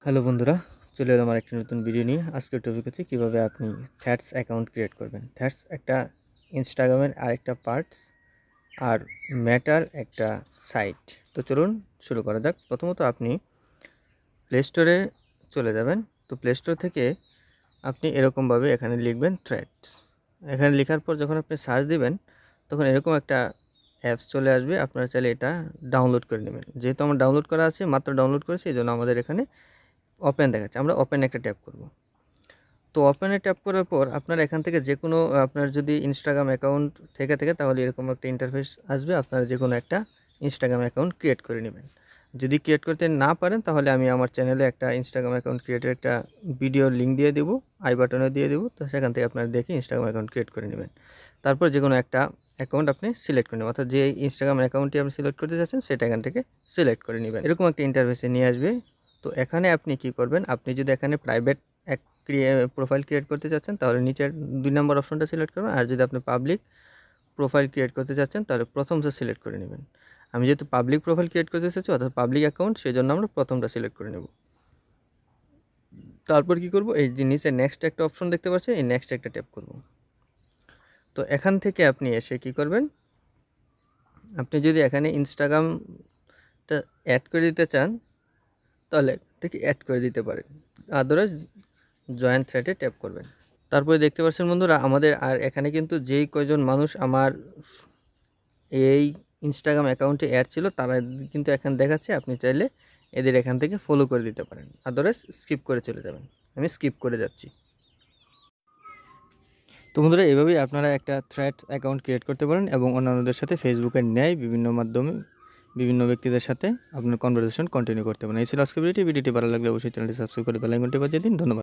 Hello বন্ধুরা, চলে এলাম আমার একটি নতুন ভিডিও নিয়ে। আজকের টপিক হচ্ছে কীভাবে আপনি থ্রেডস অ্যাকাউন্ট ক্রিয়েট করবেন। থ্রেডস একটা ইনস্টাগ্রামের আরেকটা পার্টস, আর ম্যাটার একটা সাইট। তো চলুন শুরু করা যাক। প্রথমত আপনি প্লে স্টোরে চলে যাবেন। তো প্লে স্টোর থেকে আপনি এরকমভাবে এখানে লিখবেন থ্রেডস। এখানে লেখার পর যখন আপনি সার্চ দিবেন তখন এরকম একটা অ্যাপস চলে আসবে। আপনারা চাইলে এটা ডাউনলোড করে নেবেন। যেহেতু আমার ডাউনলোড করা আছে, মাত্র ডাউনলোড করেছি, এই জন্য আমাদের এখানে ওপেন দেখাচ্ছে। আমরা ওপেন একটা ট্যাপ করব। তো ওপেনে ট্যাপ করার পর আপনারা এখান থেকে যে কোনো, আপনার যদি ইনস্টাগ্রাম অ্যাকাউন্ট থেকে থাকে তাহলে এরকম একটা ইন্টারফেস আসবে। আপনারা যে কোনো একটা ইনস্টাগ্রাম অ্যাকাউন্ট ক্রিয়েট করে নেবেন। যদি ক্রিয়েট করতে না পারেন তাহলে আমি আমার চ্যানেলে একটা ইনস্টাগ্রাম অ্যাকাউন্ট ক্রিয়েটের একটা ভিডিও লিঙ্ক দিয়ে দেবো, আই বাটনে দিয়ে দেবো। তো সেখান থেকে আপনারা দেখে ইনস্টাগ্রাম অ্যাকাউন্ট ক্রিয়েট করে নেবেন। তারপর যে কোনো একটা অ্যাকাউন্ট আপনি সিলেক্ট করে নেবেন, অর্থাৎ যে ইনস্টাগ্রাম অ্যাকাউন্টটি আপনি সিলেক্ট করতে চাচ্ছেন সেটা এখান থেকে সিলেক্ট করে নেবেন। এরকম একটা ইন্টারফেসে নিয়ে আসবে। তো এখানে আপনি কি করবেন, আপনি যদি এখানে প্রাইভেট প্রোফাইল ক্রিয়েট করতে চাচ্ছেন তাহলে নিচের 2 নম্বর অপশনটা সিলেক্ট করবেন। আর যদি আপনি পাবলিক প্রোফাইল ক্রিয়েট করতে চাচ্ছেন তাহলে প্রথমটা সিলেক্ট করে নেবেন। আমি যেহেতু পাবলিক প্রোফাইল ক্রিয়েট করতে চাচ্ছি, অর্থাৎ পাবলিক অ্যাকাউন্ট, সেই জন্য আমরা প্রথমটা সিলেক্ট করে নেব। তারপর কি করব, এই যে নিচে নেক্সট একটা অপশন দেখতে পাচ্ছেন, এই নেক্সট একটা ট্যাপ করব। তো এখান থেকে আপনি এসে কি করবেন, আপনি যদি এখানে ইনস্টাগ্রামটা অ্যাড করে দিতে চান তাহলে থেকে অ্যাড করে দিতে পারেন, আদারওয়াইজ জয়েন থ্রেডে ট্যাপ করবেন। তারপরে দেখতে পাচ্ছেন বন্ধুরা, আমাদের আর এখানে কিন্তু যেই কয়জন মানুষ আমার এই ইনস্টাগ্রাম অ্যাকাউন্টে অ্যাড ছিল তারা কিন্তু এখানে দেখাচ্ছে। আপনি চাইলে এদের এখান থেকে ফলো করে দিতে পারেন, আদারওয়াইজ স্কিপ করে চলে যাবেন। আমি স্কিপ করে যাচ্ছি। তো বন্ধুরা, এভাবেই আপনারা একটা থ্রেড অ্যাকাউন্ট ক্রিয়েট করতে পারেন এবং অন্যান্যদের সাথে ফেসবুকের ন্যায় বিভিন্ন মাধ্যমে বিভিন্ন ব্যক্তিদের সাথে আপনার কনভারসেশন কন্টিনিউ করতে পারেন। এই ছিল আজকের ভিডিওটি ভালো লাগলে অবশ্যই চ্যানেলটি সাবস্ক্রাইব করে বেল আইকনটি বাজিয়ে দিন। ধন্যবাদ।